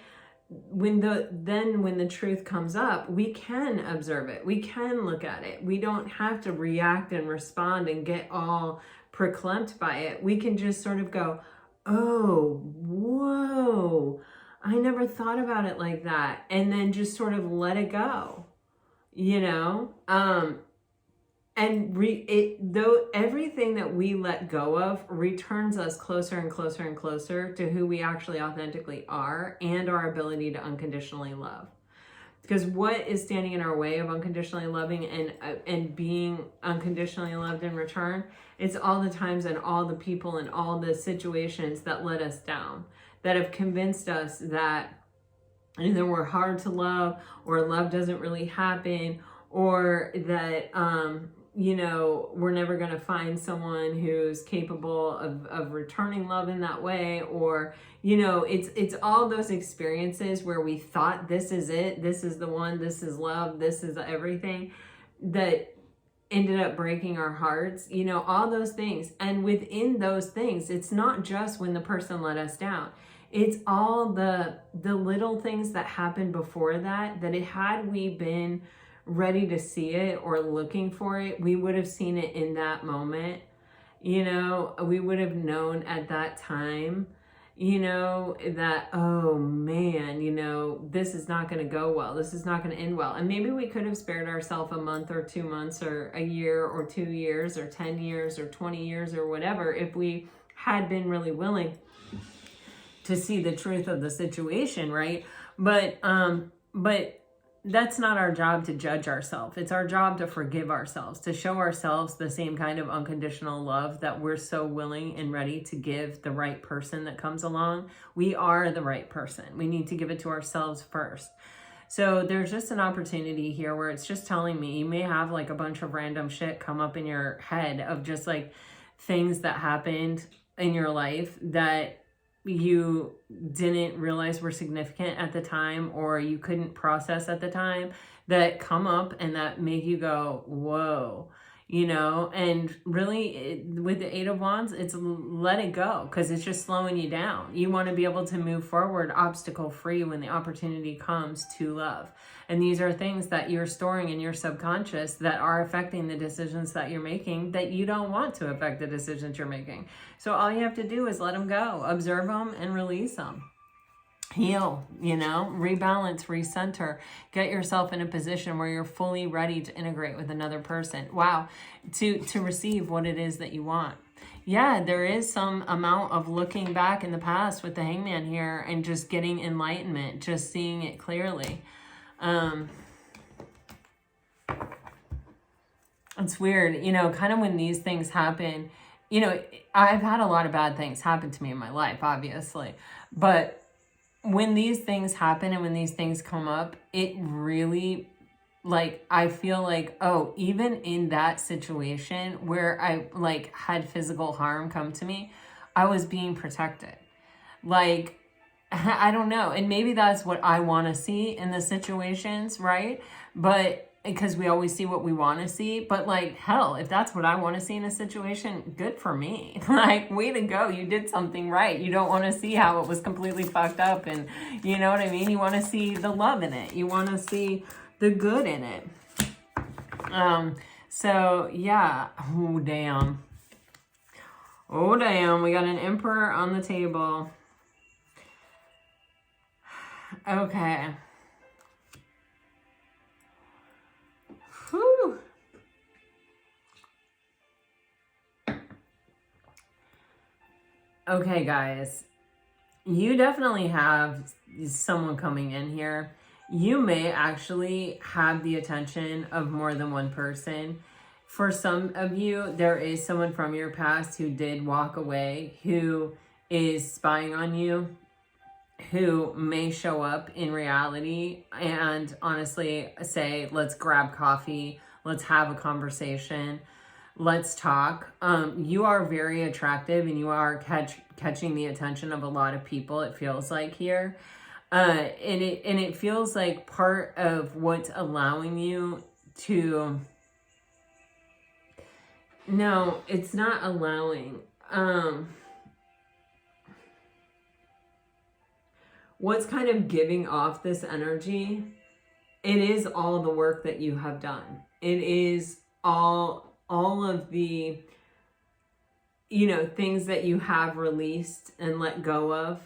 When the truth comes up, we can observe it. We can look at it. We don't have to react and respond and get all proclaimed by it. We can just sort of go, "Oh, whoa, I never thought about it like that." And then just sort of let it go, you know? though everything that we let go of returns us closer and closer and closer to who we actually authentically are and our ability to unconditionally love. Because what is standing in our way of unconditionally loving and being unconditionally loved in return? It's all the times and all the people and all the situations that let us down, that have convinced us that either we're hard to love, or love doesn't really happen, or that we're never going to find someone who's capable of returning love in that way, or it's all those experiences where we thought this is it, this is the one, this is love, this is everything, that ended up breaking our hearts, all those things. And within those things, it's not just when the person let us down, it's all the little things that happened before that had we been ready to see it or looking for it, we would have seen it in that moment. We would have known at that time, that, oh man, this is not going to go well. This is not going to end well. And maybe we could have spared ourselves a month or 2 months or a year or 2 years or 10 years or 20 years or whatever, if we had been really willing to see the truth of the situation, right? But that's not our job to judge ourselves. It's our job to forgive ourselves, to show ourselves the same kind of unconditional love that we're so willing and ready to give the right person that comes along. We are the right person. We need to give it to ourselves first. So there's just an opportunity here where it's just telling me, you may have like a bunch of random shit come up in your head of just like things that happened in your life that you didn't realize were significant at the time, or you couldn't process at the time, that come up and that make you go, whoa, and really with the 8 of Wands, it's let it go, because it's just slowing you down. You want to be able to move forward obstacle free when the opportunity comes to love. And these are things that you're storing in your subconscious that are affecting the decisions that you're making, that you don't want to affect the decisions you're making. So all you have to do is let them go, observe them, and release them. Heal, rebalance, recenter, get yourself in a position where you're fully ready to integrate with another person. Wow, to receive what it is that you want. Yeah, there is some amount of looking back in the past with the Hangman here and just getting enlightenment, just seeing it clearly. It's weird, kind of when these things happen, I've had a lot of bad things happen to me in my life, obviously, but when these things happen and when these things come up, it really, I feel like, oh, even in that situation where I had physical harm come to me, I was being protected. I don't know. And maybe that's what I want to see in the situations, right? But because we always see what we want to see, but hell, if that's what I want to see in a situation, good for me. Way to go. You did something right. You don't want to see how it was completely fucked up. And you know what I mean? You want to see the love in it. You want to see the good in it. So yeah. Oh, damn. Oh, damn. We got an Emperor on the table. Okay. Whew. Okay, guys. You definitely have someone coming in here. You may actually have the attention of more than one person. For some of you, there is someone from your past who did walk away, who is spying on you, who may show up in reality and honestly say, let's grab coffee, let's have a conversation, let's talk. You are very attractive and you are catching the attention of a lot of people, it feels like here. And it feels like part of what's allowing you to... No, it's not allowing. What's kind of giving off this energy, it is all the work that you have done. It is all of the, things that you have released and let go of,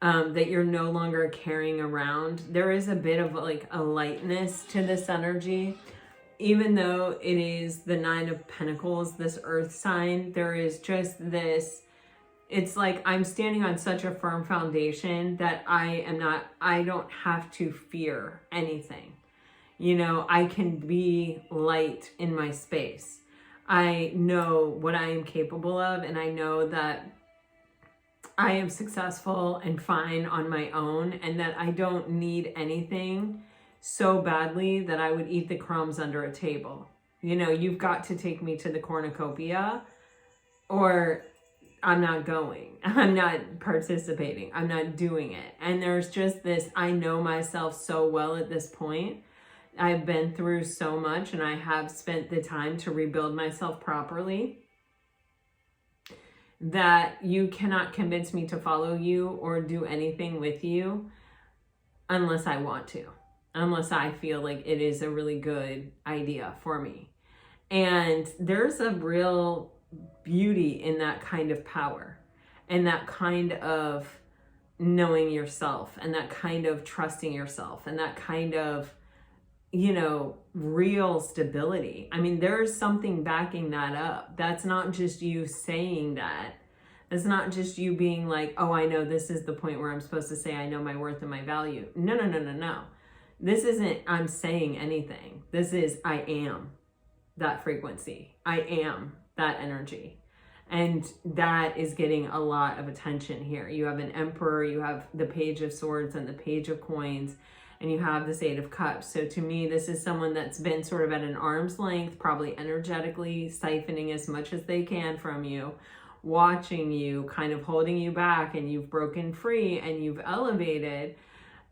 that you're no longer carrying around. There is a bit of a lightness to this energy. even though it is the Nine of Pentacles, this earth sign, there is just this, it's like I'm standing on such a firm foundation that I don't have to fear anything. You know, I can be light in my space. I know what I am capable of, and I know that I am successful and fine on my own, and that I don't need anything so badly that I would eat the crumbs under a table. You know, you've got to take me to the cornucopia or I'm not going. I'm not participating. I'm not doing it. And there's just this, I know myself so well at this point. I've been through so much, and I have spent the time to rebuild myself properly, that you cannot convince me to follow you or do anything with you unless I want to, unless I feel like it is a really good idea for me. And there's a real beauty in that kind of power, and that kind of knowing yourself, and that kind of trusting yourself, and that kind of, you know, real stability. I mean, there's something backing that up. That's not just you saying that. It's not just you being like, oh, I know this is the point where I'm supposed to say I know my worth and my value. No, no, no, no, no. This isn't I'm saying anything. This is I am that frequency. I am that energy. And that is getting a lot of attention here. You have an Emperor, you have the Page of Swords and the Page of Coins, and you have this Eight of Cups. So to me, this is someone that's been sort of at an arm's length, probably energetically siphoning as much as they can from you, watching you, kind of holding you back, and you've broken free and you've elevated.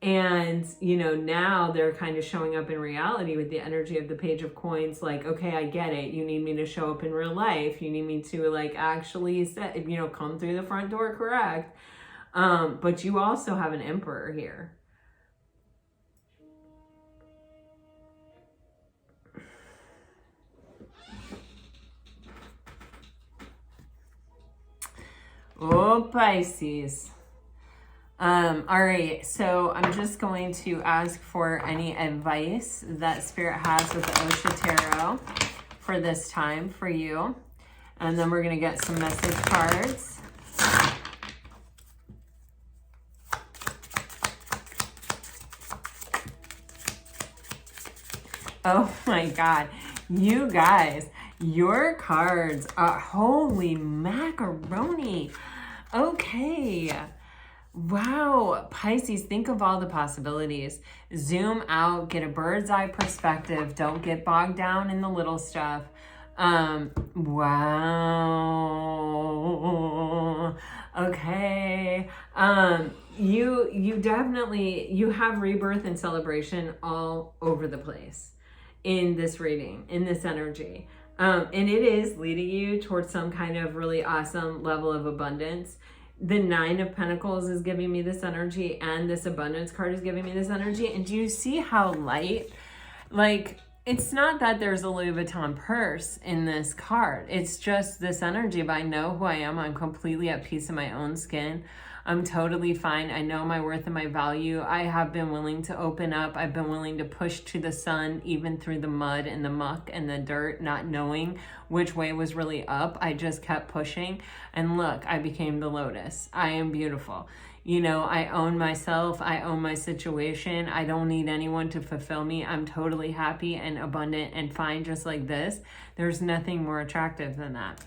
And, you know, now they're kind of showing up in reality with the energy of the Page of Coins. Like, okay, I get it. You need me to show up in real life. You need me to like actually set, you know, come through the front door, correct? But you also have an Emperor here. Oh, Pisces. All right, so I'm just going to ask for any advice that Spirit has with the Osha Tarot for this time for you. And then we're going to get some message cards. Oh my God, you guys, your cards are holy macaroni. Okay. Wow, Pisces, think of all the possibilities. Zoom out, get a bird's eye perspective. Don't get bogged down in the little stuff. Wow. Okay. You definitely, you have rebirth and celebration all over the place in this reading, in this energy. And it is leading you towards some kind of really awesome level of abundance. The Nine of Pentacles is giving me this energy, and this abundance card is giving me this energy. And do you see how light, like, it's not that there's a Louis Vuitton purse in this card. It's just this energy of I know who I am. I'm completely at peace in my own skin. I'm totally fine. I know my worth and my value. I have been willing to open up. I've been willing to push to the sun, even through the mud and the muck and the dirt, not knowing which way was really up. I just kept pushing. And look, I became the Lotus. I am beautiful. You know, I own myself. I own my situation. I don't need anyone to fulfill me. I'm totally happy and abundant and fine just like this. There's nothing more attractive than that.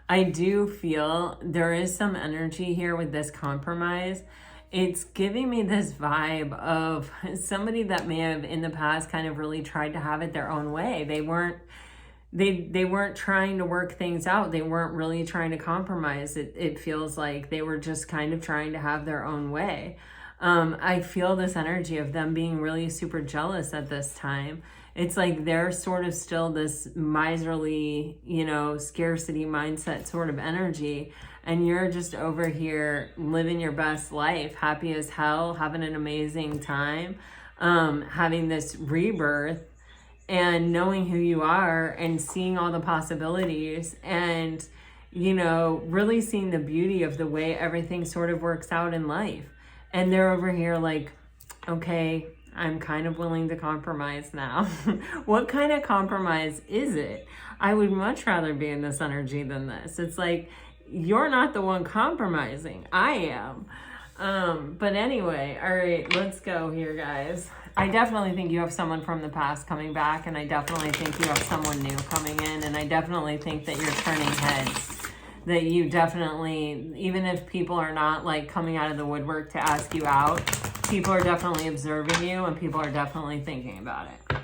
I do feel there is some energy here with this compromise. It's giving me this vibe of somebody that may have in the past kind of really tried to have it their own way. They weren't trying to work things out. They weren't really trying to compromise. It feels like they were just kind of trying to have their own way. I feel this energy of them being really super jealous at this time. It's like they're sort of still this miserly, you know, scarcity mindset sort of energy. And you're just over here living your best life, happy as hell, having an amazing time, having this rebirth and knowing who you are and seeing all the possibilities and, you know, really seeing the beauty of the way everything sort of works out in life. And they're over here like, okay, I'm kind of willing to compromise now. What kind of compromise is it? I would much rather be in this energy than this. It's like, you're not the one compromising. I am. But anyway, all right, let's go here, guys. I definitely think you have someone from the past coming back, and I definitely think you have someone new coming in, and I definitely think that you're turning heads. That you definitely, even if people are not like coming out of the woodwork to ask you out, people are definitely observing you, and people are definitely thinking about it.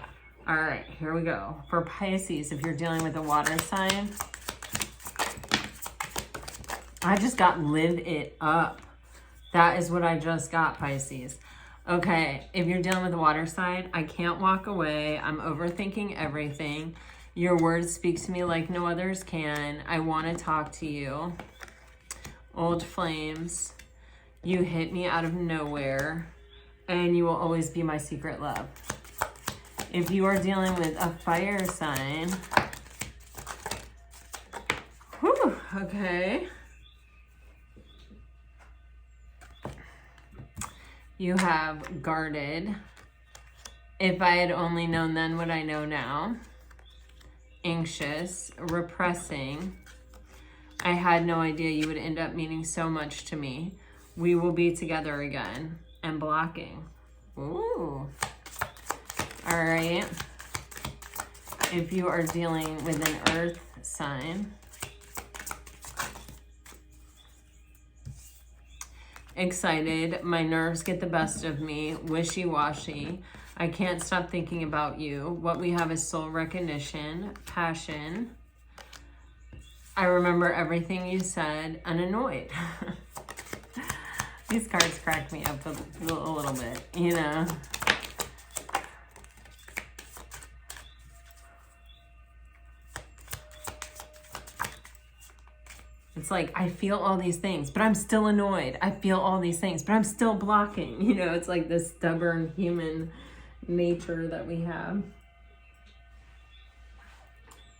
All right, here we go. For Pisces, if you're dealing with a water sign, I just got live it up. That is what I just got, Pisces. Okay, if you're dealing with a water sign, I can't walk away. I'm overthinking everything. Your words speak to me like no others can. I want to talk to you. Old flames. You hit me out of nowhere, and you will always be my secret love. If you are dealing with a fire sign, whew, okay. You have guarded. If I had only known then what I know now. Anxious, repressing. I had no idea you would end up meaning so much to me. We will be together again. And blocking. Ooh. All right. If you are dealing with an earth sign. Excited. My nerves get the best of me. Wishy-washy. I can't stop thinking about you. What we have is soul recognition, passion. I remember everything you said, and annoyed. These cards crack me up a little bit, you know. It's like, I feel all these things, but I'm still annoyed. I feel all these things, but I'm still blocking. You know, it's like this stubborn human nature that we have.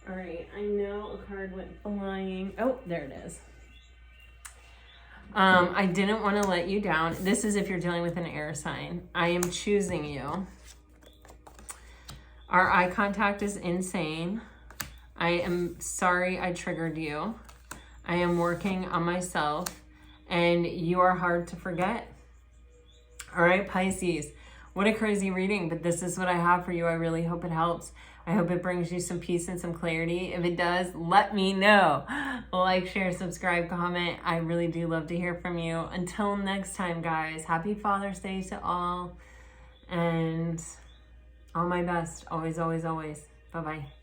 All right, I know a card went flying. Oh, there it is. I didn't want to let you down. This is if you're dealing with an air sign. I am choosing you. Our eye contact is insane. I am sorry I triggered you. I am working on myself, and you are hard to forget. All right, Pisces. What a crazy reading, but this is what I have for you. I really hope it helps. I hope it brings you some peace and some clarity. If it does, let me know. Like, share, subscribe, comment. I really do love to hear from you. Until next time, guys, happy Father's Day to all. And all my best. Always, always, always. Bye-bye.